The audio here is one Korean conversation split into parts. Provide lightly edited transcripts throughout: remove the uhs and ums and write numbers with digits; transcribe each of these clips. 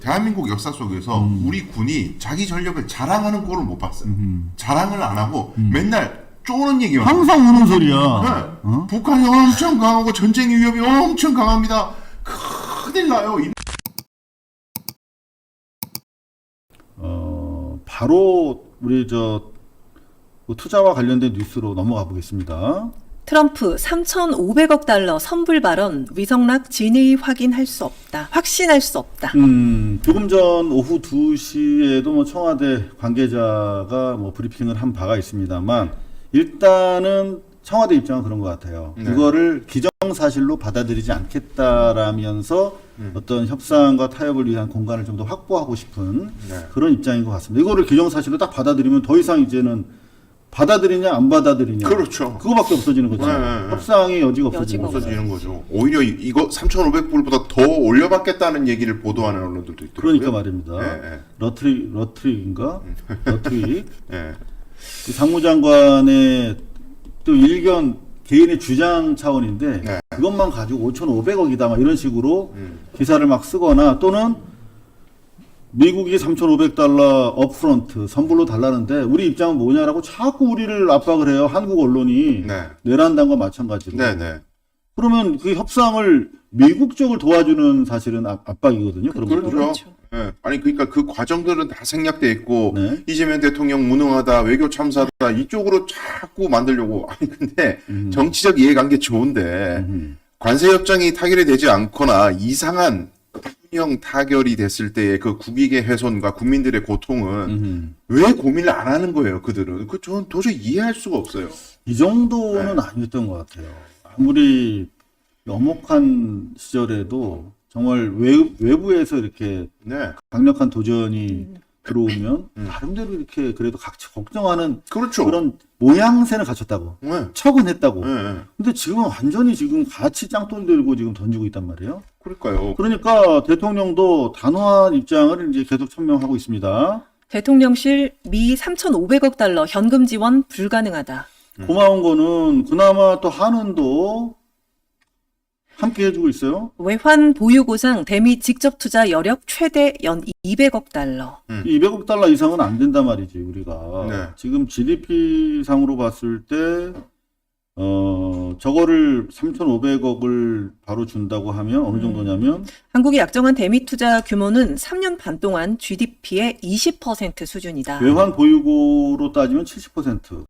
대한민국 역사 속에서 우리 군이 자기 전력을 자랑하는 꼴을 못 봤어요. 자랑을 안 하고 맨날 쪼는 얘기만 항상 우는 소리야. 네. 어? 북한이 엄청 강하고 전쟁 위협이 엄청 강합니다. 큰일 나요. 바로 우리 투자와 관련된 뉴스로 넘어가 보겠습니다. 트럼프 3,500억 달러 선불 발언, 위성락 진위 확인할 수 없다. 확신할 수 없다. 조금 전 오후 2시에도 뭐 청와대 관계자가 뭐 브리핑을 한 바가 있습니다만 일단은 청와대 입장은 그런 것 같아요. 네. 이거를 기정사실로 받아들이지 않겠다라면서 어떤 협상과 타협을 위한 공간을 좀 더 확보하고 싶은 네. 그런 입장인 것 같습니다. 이거를 기정사실로 딱 받아들이면 더 이상 이제는 받아들이냐 안 받아들이냐 그렇죠. 그거밖에 없어지는 거죠. 네. 협상의 여지가 없어지는 거죠. 없어지는 거죠. 오히려 이거 3,500불보다 더 올려받겠다는 얘기를 보도하는 언론들도 있더라고요. 그러니까 말입니다. 네. 러트릭인가? 러트릭. 네. 그 상무장관의 또 일견 개인의 주장 차원인데 네. 그것만 가지고 5,500억이다 막 이런 식으로 기사를 막 쓰거나 또는 미국이 3,500달러 업프런트 선불로 달라는데 우리 입장은 뭐냐라고 자꾸 우리를 압박을 해요. 한국 언론이 네. 내란당과 마찬가지로. 네. 그러면 그 협상을 미국 쪽을 도와주는 사실은 압박이거든요. 그런 그렇죠. 것들은. 네. 아니 그러니까 그 과정들은 다 생략돼 있고 네. 이재명 대통령 무능하다, 외교 참사다 이쪽으로 자꾸 만들려고. 아니 근데 정치적 이해관계 좋은데 관세 협정이 타결이 되지 않거나 이상한 형 타결이 됐을 때의 그 국익의 훼손과 국민들의 고통은 왜 고민을 안 하는 거예요, 그들은? 저는 도저히 이해할 수가 없어요. 이 정도는 아니었던 것 같아요. 아무리 엄혹한 시절에도 정말 외부에서 이렇게 네. 강력한 도전이 들어오면 나름대로 이렇게 그래도 각자 걱정하는 그렇죠. 그런 모양새는 갖췄다고. 네. 척은 했다고. 네. 근데 지금은 완전히 지금 같이 짱돌 들고 지금 던지고 있단 말이에요. 그러니까요. 그러니까 대통령도 단호한 입장을 이제 계속 천명하고 있습니다. 대통령실 미 3,500억 달러 현금 지원 불가능하다. 고마운 거는 그나마 또 한은도 함께 해주고 있어요. 외환 보유고상 대미 직접 투자 여력 최대 연 200억 달러. 200억 달러 이상은 안 된단 말이지, 우리가. 네. 지금 GDP 상으로 봤을 때, 저거를 3,500억을 바로 준다고 하면 어느 정도냐면, 한국이 약정한 대미 투자 규모는 3년 반 동안 GDP의 20% 수준이다. 외환 보유고로 따지면 70%.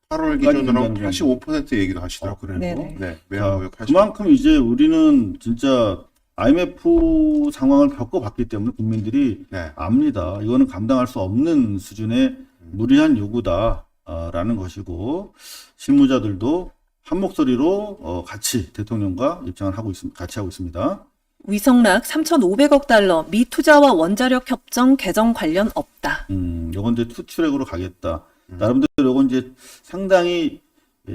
8월 기준으로 준다는 85% 얘기도 하시더라고요. 그래요? 네네. 네. 자, 외환무역 80%. 그만큼 이제 우리는 진짜 IMF 상황을 겪어봤기 때문에 국민들이 네. 압니다. 이거는 감당할 수 없는 수준의 무리한 요구다라는 것이고 실무자들도 한 목소리로 같이 대통령과 입장을 하고 같이 하고 있습니다. 위성락 3,500억 달러 미 투자와 원자력 협정 개정 관련 없다. 요건 이제 투트랙으로 가겠다. 나름대로 요건 이제 상당히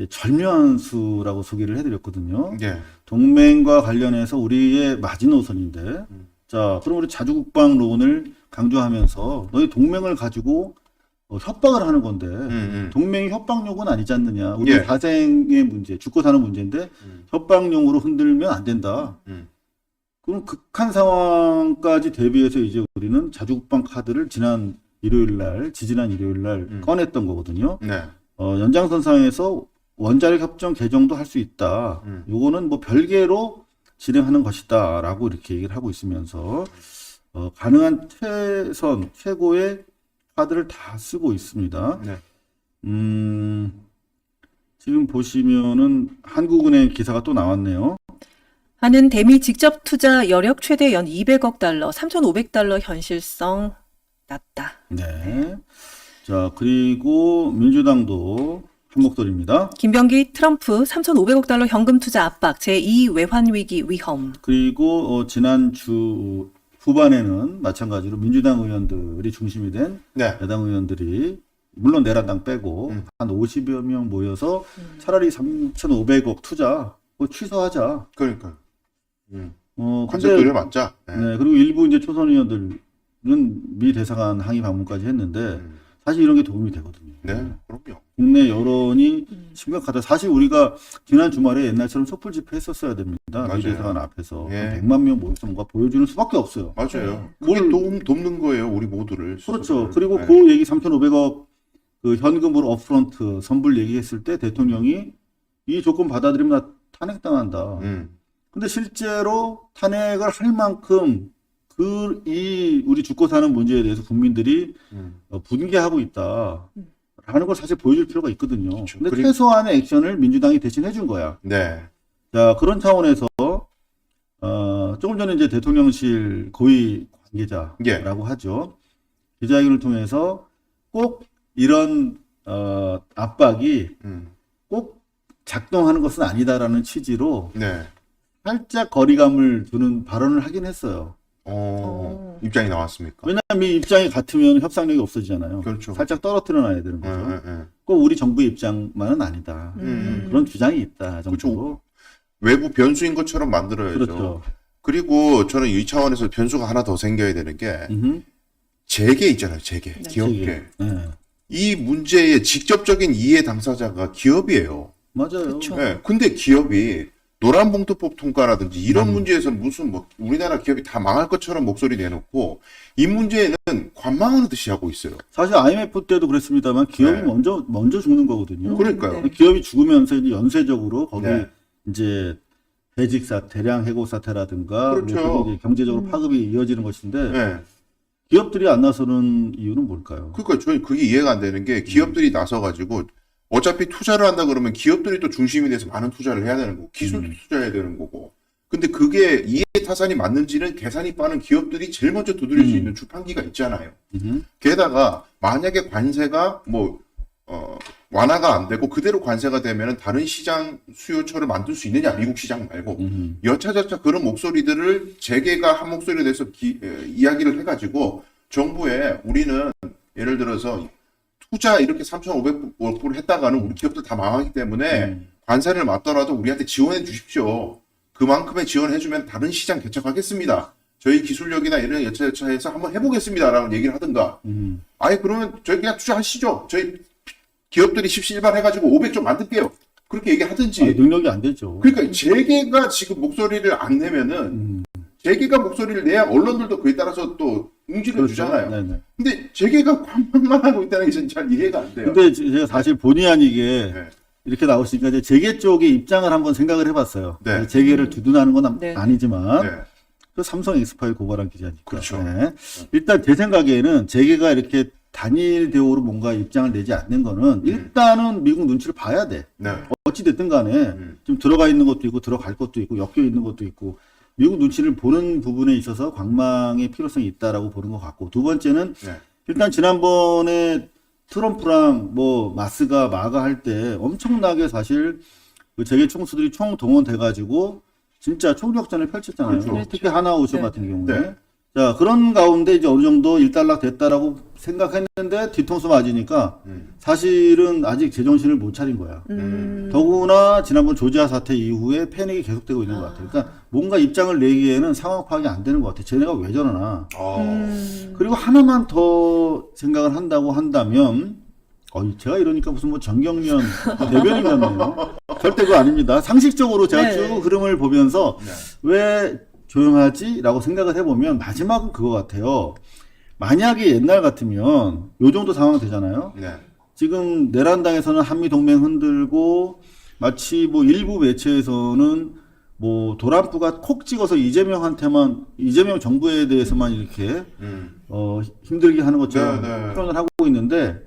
절묘한 수라고 소개를 해드렸거든요. 네. 동맹과 관련해서 우리의 마지노선인데, 자, 그럼 우리 자주국방론을 강조하면서 너희 동맹을 가지고 협박을 하는 건데, 동맹이 협박용은 아니지 않느냐. 우리 예. 자생의 문제, 죽고 사는 문제인데, 협박용으로 흔들면 안 된다. 그럼 극한 상황까지 대비해서 이제 우리는 자주국방 카드를 지지난 일요일 날 꺼냈던 거거든요. 네. 연장선상에서 원자력 협정 개정도 할 수 있다. 요거는 뭐 별개로 진행하는 것이다라고 이렇게 얘기를 하고 있으면서 가능한 최고의 카드를 다 쓰고 있습니다. 네. 지금 보시면은 한국은행 기사가 또 나왔네요. 하는 대미 직접 투자 여력 최대 연 200억 달러, 3,500달러 현실성 낮다. 네. 자, 그리고 민주당도 한 목소리입니다. 김병기 트럼프 3,500억 달러 현금 투자 압박 제2 외환 위기 위험. 그리고 지난주 후반에는 마찬가지로 민주당 의원들이 중심이 된 네. 야당 의원들이 물론 내란당 빼고 한 50여 명 모여서 차라리 3,500억 투자 취소하자. 그러니까요. 근데 관습들을 맞자. 네. 네, 그리고 일부 이제 초선 의원들은 미 대사관 항의 방문까지 했는데 사실 이런 게 도움이 되거든요. 네, 그럼요. 국내 여론이 심각하다. 사실 우리가 지난 주말에 옛날처럼 촛불 집회 했었어야 됩니다. 맞아요. 미래대사관 앞에서 예. 한 100만 명 모여서 뭔가 보여주는 수밖에 없어요. 맞아요. 그게 돕는 거예요, 우리 모두를. 그렇죠. 스스로를. 그리고 네. 그 얘기 3,500억 그 현금으로 업프런트 선불 얘기했을 때 대통령이 이 조건 받아들이면 나 탄핵당한다. 근데 실제로 탄핵을 할 만큼 우리 죽고 사는 문제에 대해서 국민들이 분개하고 있다라는 걸 사실 보여줄 필요가 있거든요. 그렇죠. 근데 그리고- 최소한의 액션을 민주당이 대신 해준 거야. 네. 자, 그런 차원에서 조금 전에 이제 대통령실 고위 관계자라고 예. 하죠. 기자회견을 통해서 꼭 이런 압박이 꼭 작동하는 것은 아니다라는 취지로 네. 살짝 거리감을 두는 발언을 하긴 했어요. 입장이 나왔습니까? 왜냐하면 이 입장이 같으면 협상력이 없어지잖아요. 그렇죠. 살짝 떨어뜨려 놔야 되는 거죠. 네. 꼭 우리 정부의 입장만은 아니다. 그런 주장이 있다 정도로. 그렇죠. 외부 변수인 것처럼 만들어야죠. 그렇죠. 그리고 저는 이 차원에서 변수가 하나 더 생겨야 되는 게 재계 있잖아요. 재계. 네. 기업계. 네. 이 문제의 직접적인 이해 당사자가 기업이에요. 맞아요. 그렇죠. 네. 근데 기업이 노란봉투법 통과라든지 이런 문제에서 무슨 뭐 우리나라 기업이 다 망할 것처럼 목소리 내놓고 이 문제에는 관망하는 듯이 하고 있어요. 사실 IMF 때도 그랬습니다만 기업이 네. 먼저 죽는 거거든요. 그러니까요. 네. 기업이 죽으면서 이제 연쇄적으로 거기 네. 이제 해직 사태, 대량 해고 사태라든가 그렇죠. 뭐 이제 경제적으로 파급이 이어지는 것인데 네. 기업들이 안 나서는 이유는 뭘까요? 그러니까 저는 그게 이해가 안 되는 게 기업들이 나서가지고 어차피 투자를 한다 그러면 기업들이 또 중심이 돼서 많은 투자를 해야 되는 거고 기술도 투자해야 되는 거고 근데 그게 이해 타산이 맞는지는 계산이 빠른 기업들이 제일 먼저 두드릴 수 있는 주판기가 있잖아요. 게다가 만약에 관세가 완화가 안 되고 그대로 관세가 되면은 다른 시장 수요처를 만들 수 있느냐 미국 시장 말고 여차저차 그런 목소리들을 재계가 한 목소리에 대해서 이야기를 해가지고 정부에 우리는 예를 들어서 투자 이렇게 3,500억 불 했다가는 우리 기업들 다 망하기 때문에 관세를 맞더라도 우리한테 지원해 주십시오. 그만큼의 지원해주면 다른 시장 개척하겠습니다. 저희 기술력이나 이런 여차여차해서 한번 해보겠습니다라는 얘기를 하든가. 아예 그러면 저희 그냥 투자하시죠. 저희 기업들이 십시일반 해가지고 500조 만들게요. 그렇게 얘기하든지. 능력이 안 되죠. 그러니까 재계가 지금 목소리를 안 내면은 재계가 목소리를 내야 언론들도 그에 따라서 또 응지를 그렇죠. 주잖아요. 네네. 근데 재계가 관망만 하고 있다는 게 저는 잘 이해가 안 돼요. 근데 제가 사실 본의 아니게 네. 이렇게 나오시니까 이제 재계 쪽의 입장을 한번 생각을 해봤어요. 네. 재계를 두둔하는 건 네. 아니지만 네. 그 삼성 엑스파일 고발한 기자니까. 그렇죠. 네. 일단 제 생각에는 재계가 이렇게 단일 대우로 뭔가 입장을 내지 않는 거는 일단은 미국 눈치를 봐야 돼. 네. 어찌 됐든 간에 좀 들어가 있는 것도 있고 들어갈 것도 있고 엮여 있는 것도 있고 미국 눈치를 보는 부분에 있어서 관망의 필요성이 있다라고 보는 것 같고 두 번째는 네. 일단 지난번에 트럼프랑 뭐 마스가 마가 할 때 엄청나게 사실 그 재계 총수들이 총 동원돼가지고 진짜 총력전을 펼쳤잖아요. 그렇죠. 특히 하나오션 네. 같은 경우에. 네. 자, 그런 가운데 이제 어느 정도 일단락 됐다라고 생각했는데 뒤통수 맞으니까 사실은 아직 제정신을 못 차린 거야. 더구나 지난번 조지아 사태 이후에 패닉이 계속되고 있는 것 같아요. 그러니까 뭔가 입장을 내기에는 상황 파악이 안 되는 것 같아요. 쟤네가 왜 저러나. 그리고 하나만 더 생각을 한다고 한다면, 제가 이러니까 무슨 뭐 정경련 대변인 같네요. 절대 그거 아닙니다. 상식적으로 제가 네. 쭉 흐름을 보면서 왜 조용하지? 라고 생각을 해보면 마지막은 그거 같아요. 만약에 옛날 같으면 요 정도 상황 되잖아요. 네. 지금 내란당에서는 한미동맹 흔들고 마치 뭐 일부 매체에서는 뭐 도란프가 콕 찍어서 이재명 정부에 대해서만 이렇게 힘들게 하는 것처럼 네, 네. 표현을 하고 있는데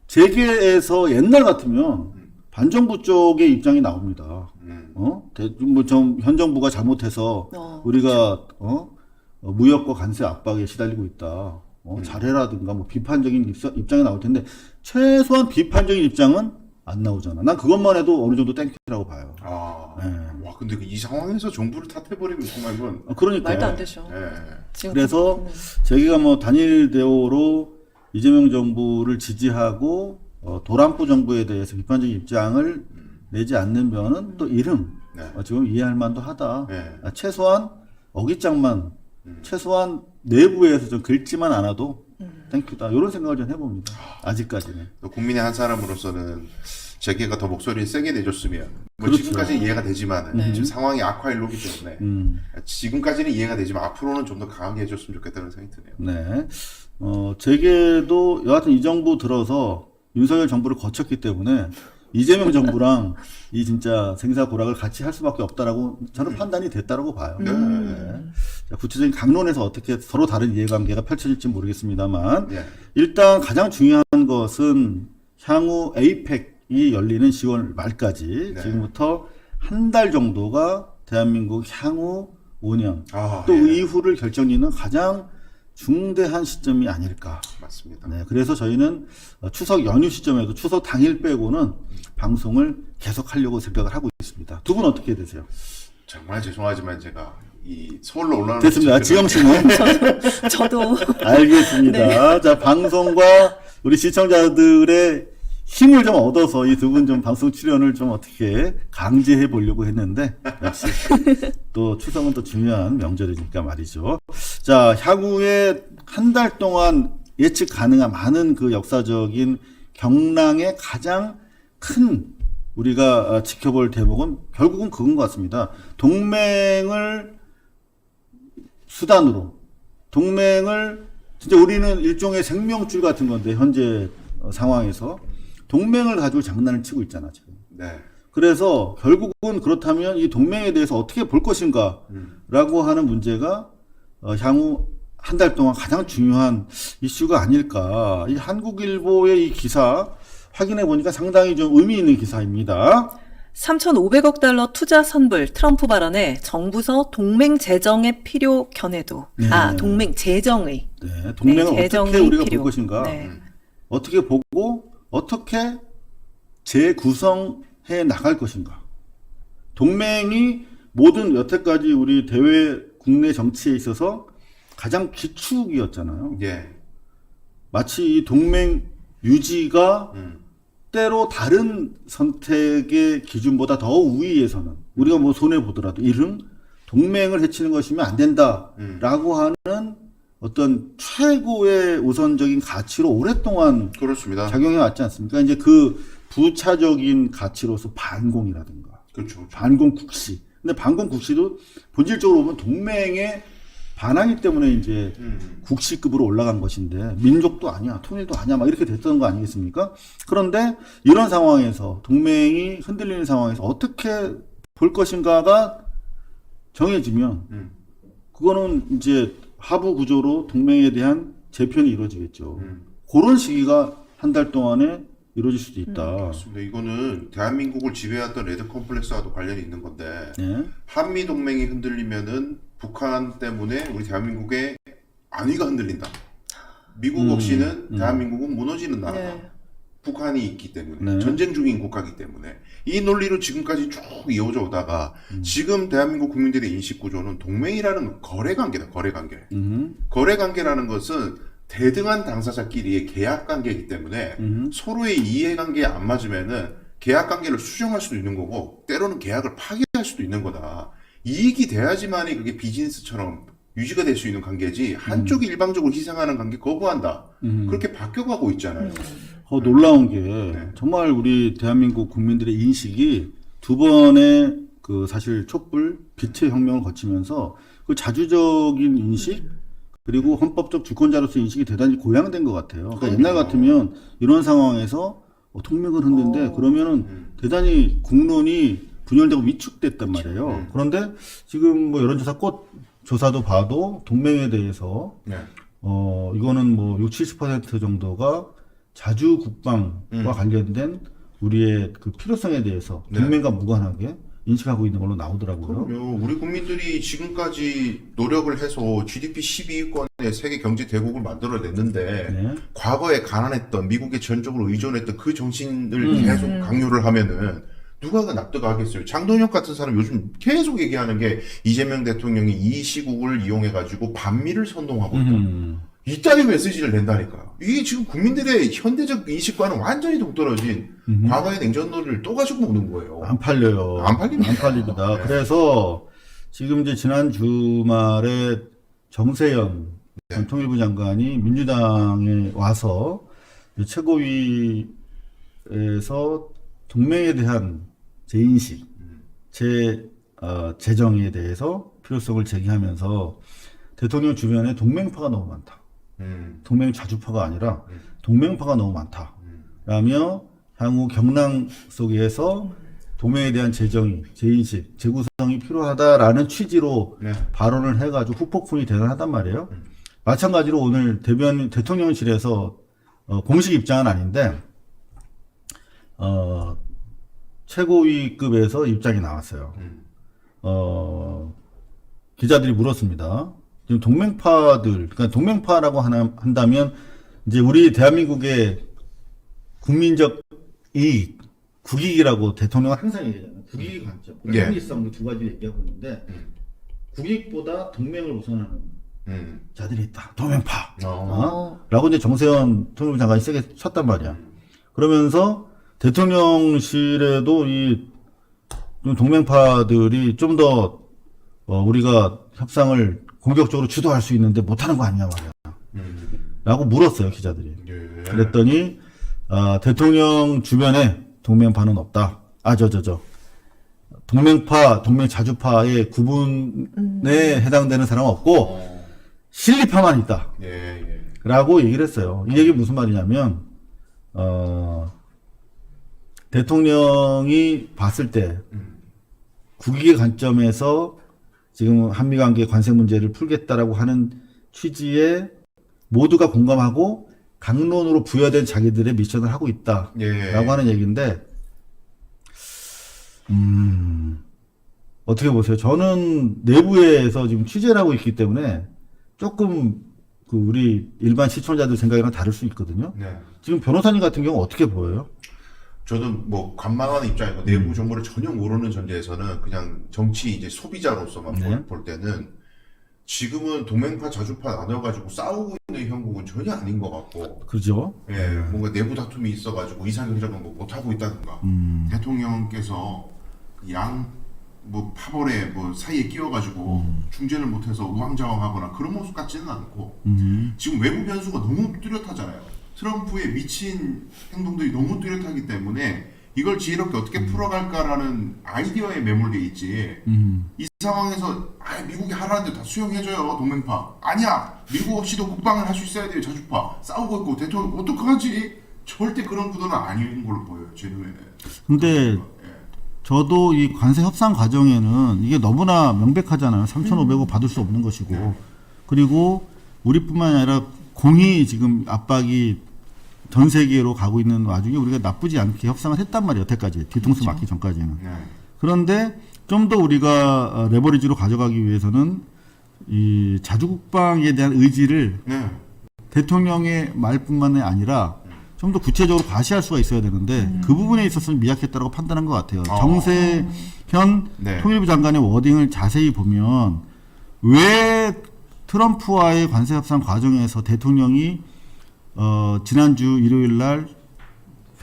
재계에서 옛날 같으면 반정부 쪽의 입장이 나옵니다. 현 정부가 잘못해서 우리가 무역과 관세 압박에 시달리고 있다. 잘해라든가 뭐 비판적인 입장이 나올 텐데 최소한 비판적인 입장은 안 나오잖아. 난 그것만 해도 어느 정도 땡큐라고 봐요. 네. 와, 근데 이 상황에서 정부를 탓해버리면 정말 이건. 그러니까 말도 안 되죠. 네. 지금 그래서 재계가 뭐 단일 대우로 이재명 정부를 지지하고 도란프 정부에 대해서 비판적인 입장을 내지 않는 면은 또 이름 지금 이해할 만도 하다. 네. 최소한 어깃장만 최소한 내부에서 좀 긁지만 않아도 땡큐다. 이런 생각을 좀 해봅니다. 아직까지는. 또 국민의 한 사람으로서는 재계가 더 목소리를 세게 내줬으면 뭐 그렇죠. 지금까지는 이해가 되지만 네. 지금 상황이 악화일로기 때문에 지금까지는 이해가 되지만 앞으로는 좀 더 강하게 해줬으면 좋겠다는 생각이 드네요. 네. 재계도 여하튼 이 정부 들어서 윤석열 정부를 거쳤기 때문에 이재명 정부랑 이 진짜 생사고락을 같이 할 수밖에 없다라고 저는 판단이 됐다라고 봐요. 네. 자, 구체적인 강론에서 어떻게 서로 다른 이해관계가 펼쳐질지 모르겠습니다만 네. 일단 가장 중요한 것은 향후 에이펙이 열리는 10월 말까지 네. 지금부터 한 달 정도가 대한민국 향후 5년 또 예. 이후를 결정짓는 가장 중대한 시점이 아닐까. 맞습니다. 네, 그래서 저희는 추석 연휴 시점에도 추석 당일 빼고는 방송을 계속하려고 생각을 하고 있습니다. 두 분 어떻게 되세요? 정말 죄송하지만 제가 이 서울로 올라오는 됐습니다. 지영 씨는 저도 알겠습니다. 자, 방송과 우리 시청자들의 힘을 좀 얻어서 이 두 분 좀 방송 출연을 좀 어떻게 강제해 보려고 했는데 역시 또 추석은 또 중요한 명절이니까 말이죠. 자, 향후에 한 달 동안 예측 가능한 많은 그 역사적인 경랑의 가장 큰 우리가 지켜볼 대목은 결국은 그건 것 같습니다. 동맹을 수단으로 동맹을 진짜 우리는 일종의 생명줄 같은 건데 현재 상황에서 동맹을 가지고 장난을 치고 있잖아 지금. 네. 그래서 결국은 그렇다면 이 동맹에 대해서 어떻게 볼 것인가라고 하는 문제가 향후 한 달 동안 가장 중요한 이슈가 아닐까. 이 한국일보의 이 기사 확인해 보니까 상당히 좀 의미 있는 기사입니다. 3,500억 달러 투자 선불 트럼프 발언에 정부서 동맹 재정의 필요 견해도. 네. 동맹 재정의. 네, 동맹을 네, 어떻게 재정의 우리가 필요. 볼 것인가. 네. 어떻게 보고 어떻게 재구성해 나갈 것인가. 동맹이 모든 여태까지 우리 대외 국내 정치에 있어서 가장 기축이었잖아요. 예. 마치 이 동맹 유지가 때로 다른 선택의 기준보다 더 우위에서는 우리가 뭐 손해 보더라도 이른 동맹을 해치는 것이면 안 된다라고 하는 어떤 최고의 우선적인 가치로 오랫동안 그렇습니다. 작용해 왔지 않습니까? 이제 그 부차적인 가치로서 반공이라든가 그렇죠. 반공국시. 근데 반공국시도 본질적으로 보면 동맹의 반항이 때문에 이제 국시급으로 올라간 것인데 민족도 아니야, 통일도 아니야, 막 이렇게 됐던 거 아니겠습니까? 그런데 이런 상황에서 동맹이 흔들리는 상황에서 어떻게 볼 것인가가 정해지면 그거는 이제 하부 구조로 동맹에 대한 재편이 이루어지겠죠. 그런 시기가 한 달 동안에 이루어질 수도 있다. 맞습니다. 이거는 대한민국을 지배했던 레드 컴플렉스와도 관련이 있는 건데 네. 한미 동맹이 흔들리면은 북한 때문에 우리 대한민국의 안위가 흔들린다. 미국 없이는 대한민국은 무너지는 나라다. 네. 북한이 있기 때문에 네. 전쟁 중인 국가이기 때문에 이 논리로 지금까지 쭉 이어져 오다가 지금 대한민국 국민들의 인식 구조는 동맹이라는 거래 관계다. 거래 관계. 거래 관계라는 것은 대등한 당사자끼리의 계약 관계이기 때문에 서로의 이해관계에 안 맞으면은 계약 관계를 수정할 수도 있는 거고 때로는 계약을 파기할 수도 있는 거다. 이익이 돼야지만이 그게 비즈니스처럼 유지가 될 수 있는 관계지 한쪽이 일방적으로 희생하는 관계 거부한다. 그렇게 바뀌어가고 있잖아요. 놀라운 게 정말 우리 대한민국 국민들의 인식이 두 번의 그 사실 촛불 빛의 혁명을 거치면서 그 자주적인 인식 그리고 헌법적 주권자로서 인식이 대단히 고양된 것 같아요. 그러니까 옛날 같으면 이런 상황에서 동맹을 흔든데 그러면은 대단히 국론이 분열되고 위축됐단 말이에요. 그런데 지금 뭐 여론조사 꽃 조사도 봐도 동맹에 대해서 네. 이거는 뭐 60-70% 정도가 자주 국방과 관련된 우리의 그 필요성에 대해서 동맹과 무관하게 인식하고 있는 걸로 나오더라고요. 그럼요. 우리 국민들이 지금까지 노력을 해서 GDP 12위권의 세계 경제 대국을 만들어냈는데 네. 과거에 가난했던 미국에 전적으로 의존했던 그 정신을 계속 강요를 하면은 누가 납득하겠어요? 장동혁 같은 사람 요즘 계속 얘기하는 게 이재명 대통령이 이 시국을 이용해가지고 반미를 선동하고 있다. 이따위 메시지를 낸다니까요. 이게 지금 국민들의 현대적 인식과는 완전히 동떨어진 과거의 냉전놀이를 또 가지고 오는 거예요. 안 팔려요. 안 팔립니다. 안 팔립니다. 네. 그래서 지금 이제 지난 주말에 정세현 네. 네. 통일부 장관이 민주당에 와서 최고위에서 동맹에 대한 재인식, 재정에 대해서 필요성을 제기하면서 대통령 주변에 동맹파가 너무 많다. 동맹 자주파가 아니라 동맹파가 너무 많다. 라며 향후 경랑 속에서 동맹에 대한 재정의, 재인식, 재구성이 필요하다라는 취지로 네. 발언을 해가지고 후폭풍이 대단하단 말이에요. 마찬가지로 오늘 대통령실에서 공식 입장은 아닌데 최고위급에서 입장이 나왔어요. 기자들이 물었습니다. 지금 동맹파들, 그러니까 동맹파라고 한다면 이제 우리 대한민국의 국민적 이익, 국익이라고 대통령은 항상 얘기하잖아요. 국익의 관점, 예. 합리성 두 가지를 얘기하고 있는데 국익보다 동맹을 우선하는 자들이 있다. 동맹파. 라고 이제 정세현 통일부 장관이 세게 쳤단 말이야. 그러면서 대통령실에도 이 동맹파들이 좀 더 우리가 협상을 공격적으로 주도할 수 있는데 못하는 거 아니냐 말이야. 라고 물었어요, 기자들이. 예. 그랬더니 대통령 주변에 동맹파는 없다. 동맹파, 동맹자주파의 구분에 해당되는 사람은 없고 실리파만 있다. 예. 라고 얘기를 했어요. 이 얘기 무슨 말이냐면 대통령이 봤을 때 국익의 관점에서 지금 한미관계 관세 문제를 풀겠다라고 하는 취지에 모두가 공감하고 강론으로 부여된 자기들의 미션을 하고 있다라고 예. 하는 얘기인데 어떻게 보세요? 저는 내부에서 지금 취재를 하고 있기 때문에 조금 그 우리 일반 시청자들 생각이랑 다를 수 있거든요. 네. 지금 변호사님 같은 경우 어떻게 보여요? 저는 뭐 관망하는 입장이고 내부 정보를 전혀 모르는 전제에서는 그냥 정치 이제 소비자로서만 네. 볼 때는 지금은 동맹파 자주파 나눠가지고 싸우고 있는 형국은 전혀 아닌 것 같고, 그죠? 예, 뭔가 내부 다툼이 있어가지고 이상적인 뭐 못하고 있다든가, 대통령께서 뭐 파벌에 뭐 사이에 끼워가지고 중재를 못해서 우왕좌왕하거나 그런 모습 같지는 않고, 지금 외부 변수가 너무 뚜렷하잖아요. 트럼프의 미친 행동들이 너무 뚜렷하기 때문에 이걸 지혜롭게 어떻게 풀어갈까라는 아이디어에 매몰돼 있지. 이 상황에서 미국이 하라는 대로 다 수용해줘요, 동맹파. 아니야, 미국 없이도 국방을 할 수 있어야 돼요, 자주파. 싸우고 있고 대통령 어떡하지? 절대 그런 구도는 아닌 걸로 보여요, 제 눈에는. 근데 저도 이 관세 협상 과정에는 이게 너무나 명백하잖아요. 3,500억 받을 수 없는 것이고. 그리고 우리뿐만 아니라 공히 지금 압박이 전 세계로 가고 있는 와중에 우리가 나쁘지 않게 협상을 했단 말이에요. 여태까지. 뒤통수 맞기 전까지는. 네. 그런데 좀 더 우리가 레버리지로 가져가기 위해서는 이 자주국방에 대한 의지를 네. 대통령의 말뿐만이 아니라 좀 더 구체적으로 과시할 수가 있어야 되는데 그 부분에 있어서는 미약했다고 판단한 것 같아요. 정세현 네. 통일부 장관의 워딩을 자세히 보면 왜 트럼프와의 관세 협상 과정에서 대통령이 지난주 일요일 날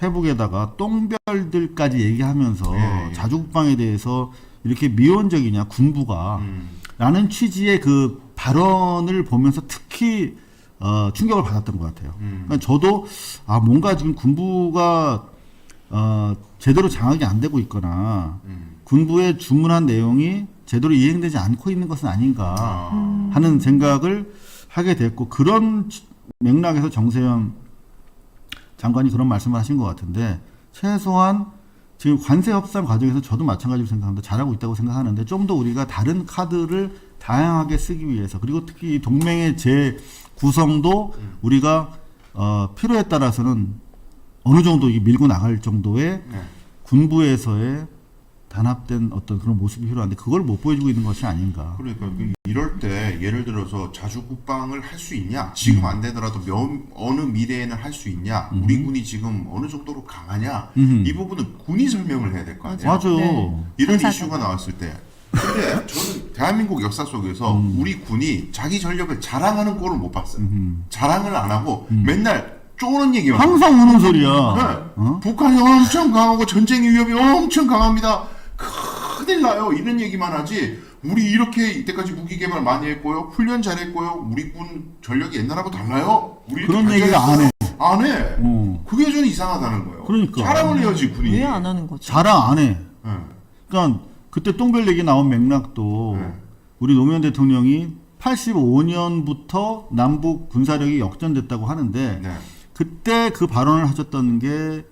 페북에다가 똥별들까지 얘기하면서 네. 자주국방에 대해서 이렇게 미온적이냐 군부가 라는 취지의 그 발언을 보면서 특히 충격을 받았던 것 같아요. 그러니까 저도 뭔가 지금 군부가 제대로 장악이 안 되고 있거나 군부의 주문한 내용이 제대로 이행되지 않고 있는 것은 아닌가 하는 생각을 하게 됐고 그런 맥락에서 정세현 장관이 그런 말씀을 하신 것 같은데 최소한 지금 관세 협상 과정에서 저도 마찬가지로 생각합니다. 잘하고 있다고 생각하는데 좀 더 우리가 다른 카드를 다양하게 쓰기 위해서 그리고 특히 이 동맹의 재구성도 우리가 필요에 따라서는 어느 정도 밀고 나갈 정도의 군부에서의 단합된 어떤 그런 모습이 필요한데 그걸 못 보여주고 있는 것이 아닌가. 그러니까 이럴 때 예를 들어서 자주국방을 할 수 있냐? 지금 안 되더라도 어느 미래에는 할 수 있냐? 우리 군이 지금 어느 정도로 강하냐? 이 부분은 군이 설명을 해야 될 거 아니에요? 맞아. 네. 이런 당사자가. 이슈가 나왔을 때. 근데 저는 대한민국 역사 속에서 우리 군이 자기 전력을 자랑하는 꼴을 못 봤어요. 자랑을 안 하고 맨날 쪼는 얘기만 해요. 항상 우는 소리야. 네. 북한이 엄청 강하고 전쟁 위협이 엄청 강합니다. 큰일 나요. 이런 얘기만 하지. 우리 이렇게 이때까지 무기 개발 많이 했고요. 훈련 잘했고요. 우리 군 전력이 옛날하고 달라요. 우리 이렇게 그런 얘기를 안 해. 안 해. 그게 저는 이상하다는 거예요. 그러니까. 자랑을 해야지 군이. 왜 안 하는 거죠? 자랑 안 해. 네. 그러니까 그때 똥별 얘기 나온 맥락도 네. 우리 노무현 대통령이 85년부터 남북 군사력이 역전됐다고 하는데 네. 그때 그 발언을 하셨던 게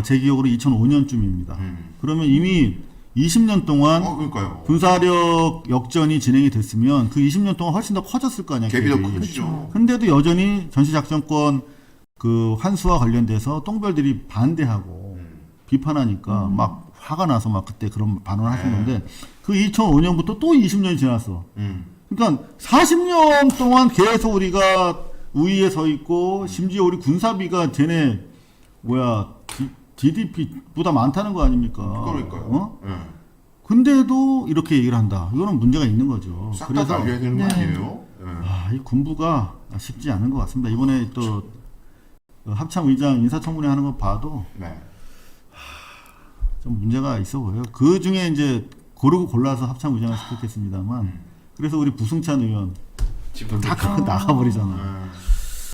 제 기억으로 2005년쯤입니다. 그러면 이미 20년 동안 그러니까요. 군사력 역전이 진행이 됐으면 그 20년 동안 훨씬 더 커졌을 거 아니야. 갭이 더 갭이. 크죠. 근데도 여전히 전시작전권 그 환수와 관련돼서 똥별들이 반대하고 비판하니까 막 화가 나서 막 그때 그런 발언을 하신 건데 그 2005년부터 또 20년이 지났어. 그러니까 40년 동안 계속 우리가 우위에 서 있고 심지어 우리 군사비가 쟤네 GDP보다 많다는 거 아닙니까? 그러니까요. 네. 근데도 이렇게 얘기를 한다. 이거는 문제가 있는 거죠. 싹 다 날려야 되는 거 아니에요? 네. 이 군부가 쉽지 않은 것 같습니다. 이번에 또 합참의장 인사청문회 하는 거 봐도 네. 좀 문제가 있어 보여요. 그 중에 이제 고르고 골라서 합참의장을 시켰겠습니다만 그래서 우리 부승찬 의원 지금 다 나가버리잖아.